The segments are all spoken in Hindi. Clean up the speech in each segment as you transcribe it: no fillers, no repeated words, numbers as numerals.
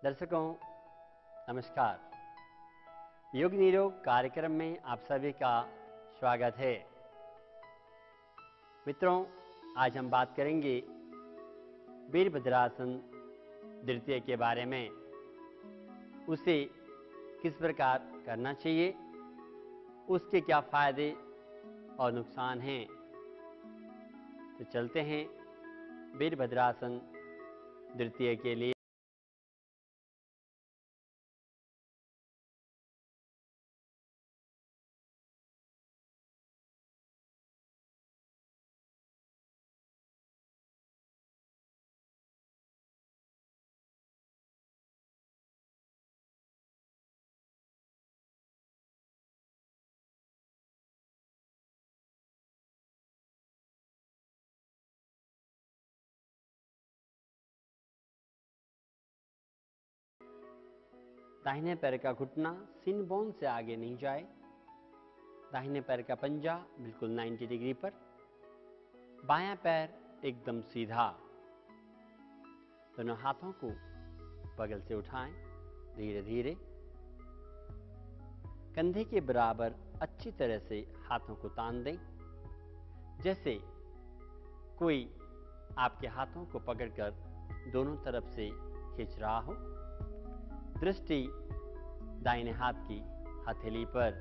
दर्शकों नमस्कार। योग निरोग कार्यक्रम में आप सभी का स्वागत है। मित्रों, आज हम बात करेंगे वीरभद्रासन द्वितीय के बारे में। उसे किस प्रकार करना चाहिए, उसके क्या फायदे और नुकसान हैं। तो चलते हैं वीरभद्रासन द्वितीय के लिए। दाहिने पैर का घुटना सिन बोन से आगे नहीं जाए। दाहिने पैर का पंजा बिल्कुल 90 डिग्री पर। बायां पैर एकदम सीधा। दोनों हाथों को बगल से उठाएं धीरे धीरे। कंधे के बराबर अच्छी तरह से हाथों को तान दें, जैसे कोई आपके हाथों को पकड़कर दोनों तरफ से खींच रहा हो। दृष्टि दाहिने हाथ की हथेली पर।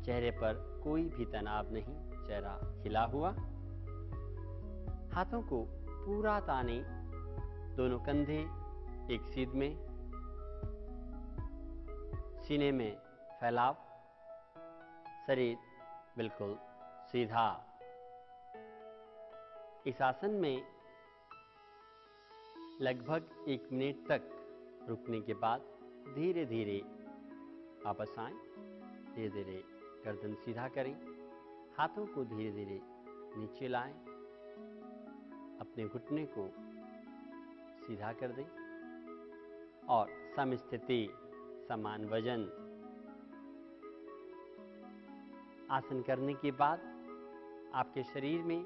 चेहरे पर कोई भी तनाव नहीं, चेहरा खिला हुआ। हाथों को पूरा ताने, दोनों कंधे एक सीध में। सीने में फैलाव, शरीर बिल्कुल सीधा। इस आसन में लगभग 1 मिनट तक रुकने के बाद धीरे धीरे वापस आएं। धीरे धीरे गर्दन सीधा करें। हाथों को धीरे धीरे नीचे लाएं। अपने घुटने को सीधा कर दें और समस्थिति, समान वजन। आसन करने के बाद आपके शरीर में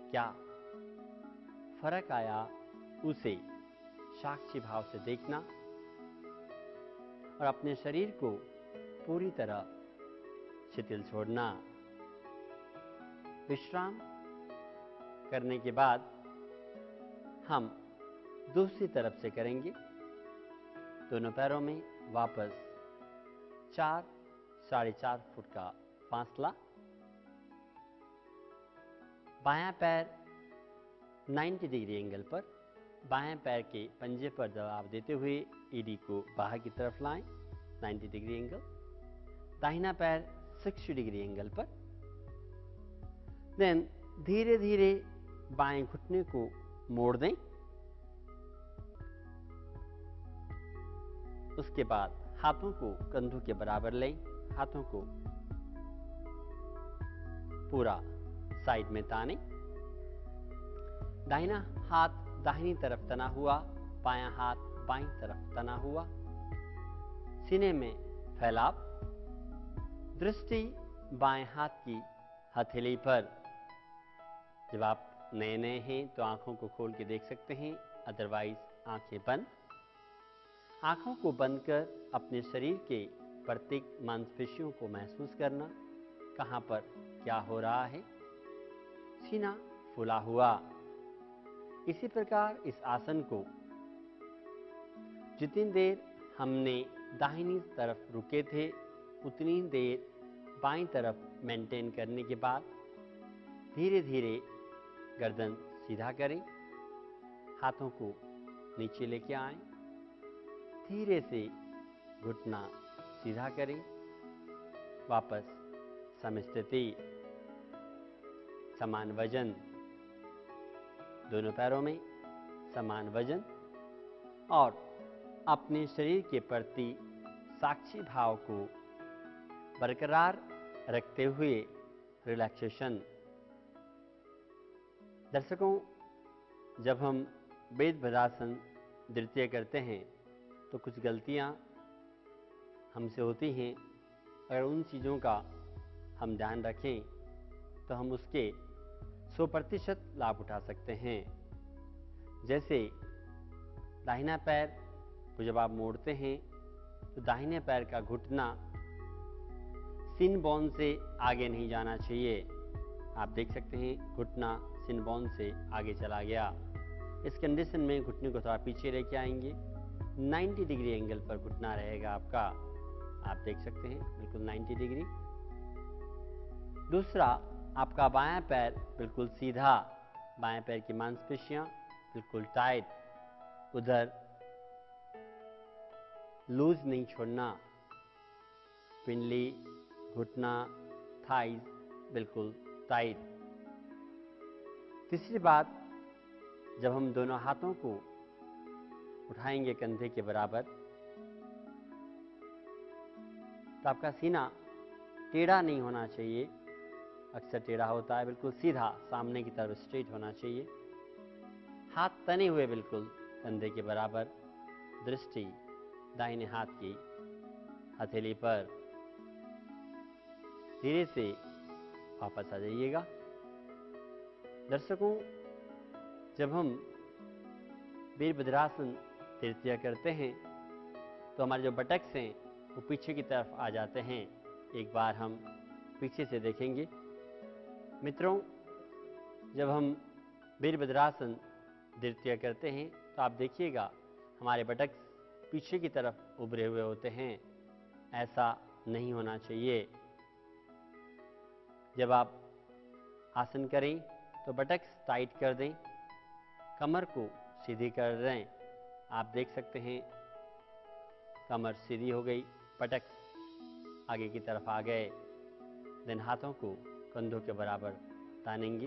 क्या फर्क आया, उसे साक्षी भाव से देखना और अपने शरीर को पूरी तरह शिथिल छोड़ना। विश्राम करने के बाद हम दूसरी तरफ से करेंगे। दोनों पैरों में वापस 4-4.5 फुट का फासला। बायां पैर 90 डिग्री एंगल पर। बाएं पैर के पंजे पर दबाव देते हुए ईडी को बाहर की तरफ लाएं, 90 डिग्री एंगल। दाहिना पैर 60 डिग्री एंगल पर। देन धीरे धीरे बाएं घुटने को मोड़ दें। उसके बाद हाथों को कंधों के बराबर लें। हाथों को पूरा साइड में तानें। दाहिना हाथ दाहिनी तरफ तना हुआ, बायां हाथ बाईं तरफ तना हुआ। सीने में फैलाव। दृष्टि बाएं हाथ की हथेली पर। जब आप नए नए हैं तो आंखों को खोल के देख सकते हैं, अदरवाइज आंखें बंद। आंखों को बंद कर अपने शरीर के प्रत्येक मांसपेशियों को महसूस करना, कहां पर क्या हो रहा है। सीना फूला हुआ। इसी प्रकार इस आसन को जितनी देर हमने दाहिनी तरफ रुके थे, उतनी देर बाईं तरफ मेंटेन करने के बाद धीरे धीरे गर्दन सीधा करें। हाथों को नीचे लेके आएं। धीरे से घुटना सीधा करें। वापस समस्थिति, समान वजन। दोनों पैरों में समान वजन और अपने शरीर के प्रति साक्षी भाव को बरकरार रखते हुए रिलैक्सेशन। दर्शकों, जब हम वीरभद्रासन द्वितीय करते हैं तो कुछ गलतियां हमसे होती हैं। अगर उन चीज़ों का हम ध्यान रखें तो हम उसके 100% लाभ उठा सकते हैं। जैसे दाहिना पैर को जब आप मोड़ते हैं तो दाहिने पैर का घुटना सिन बोन से आगे नहीं जाना चाहिए। आप देख सकते हैं घुटना सिन बोन से आगे चला गया। इस कंडीशन में घुटने को थोड़ा पीछे लेके आएंगे। 90 डिग्री एंगल पर घुटना रहेगा आपका। आप देख सकते हैं बिल्कुल 90 डिग्री। दूसरा, आपका बायां पैर बिल्कुल सीधा, बाएं पैर की मांसपेशियां बिल्कुल टाइट, उधर लूज नहीं छोड़ना। पिंडली, घुटना, थाइज बिल्कुल टाइट। तीसरी बात, जब हम दोनों हाथों को उठाएंगे कंधे के बराबर तो आपका सीना टेढ़ा नहीं होना चाहिए। अक्सर टेढ़ा होता है, बिल्कुल सीधा सामने की तरफ स्ट्रेट होना चाहिए। हाथ तने हुए बिल्कुल कंधे के बराबर। दृष्टि दाहिने हाथ की हथेली पर। धीरे से वापस आ जाइएगा। दर्शकों, जब हम वीरभद्रासन तृतीया करते हैं तो हमारे जो बटक्स हैं वो पीछे की तरफ आ जाते हैं। एक बार हम पीछे से देखेंगे। मित्रों, जब हम वीरभद्रासन तृतीया करते हैं तो आप देखिएगा हमारे बटक्स पीछे की तरफ उभरे हुए होते हैं। ऐसा नहीं होना चाहिए। जब आप आसन करें तो बटक्स टाइट कर दें, कमर को सीधी कर दें। आप देख सकते हैं कमर सीधी हो गई, बटक्स आगे की तरफ आ गए। देन हाथों को कंधों के बराबर तानेंगे।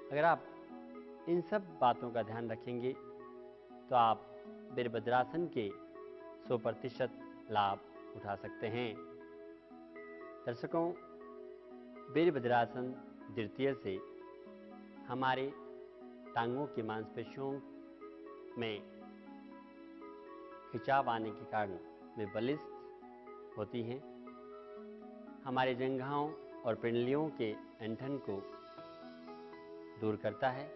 अगर आप इन सब बातों का ध्यान रखेंगे तो आप वीरभद्रासन के 100% लाभ उठा सकते हैं। दर्शकों, वीरभद्रासन तृतीया से हमारे टांगों की मांसपेशियों में खिंचाव आने के कारण वे बलिष्ठ होती हैं। हमारे जंघाओं और पिंडलियों के ऐंठन को दूर करता है।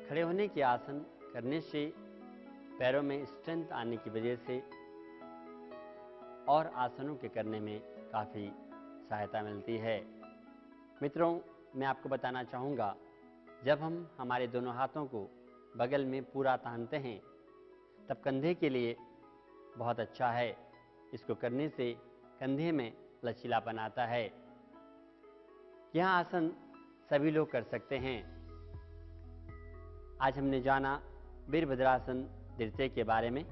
खड़े होने के आसन करने से पैरों में स्ट्रेंथ आने की वजह से और आसनों के करने में काफ़ी सहायता मिलती है। मित्रों, मैं आपको बताना चाहूँगा, जब हम हमारे दोनों हाथों को बगल में पूरा तानते हैं तब कंधे के लिए बहुत अच्छा है। इसको करने से कंधे में लचीलापन आता है। यह आसन सभी लोग कर सकते हैं। आज हमने जाना वीरभद्रासन तृतीया के बारे में।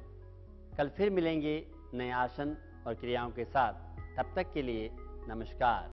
कल फिर मिलेंगे नए आसन और क्रियाओं के साथ। तब तक के लिए नमस्कार।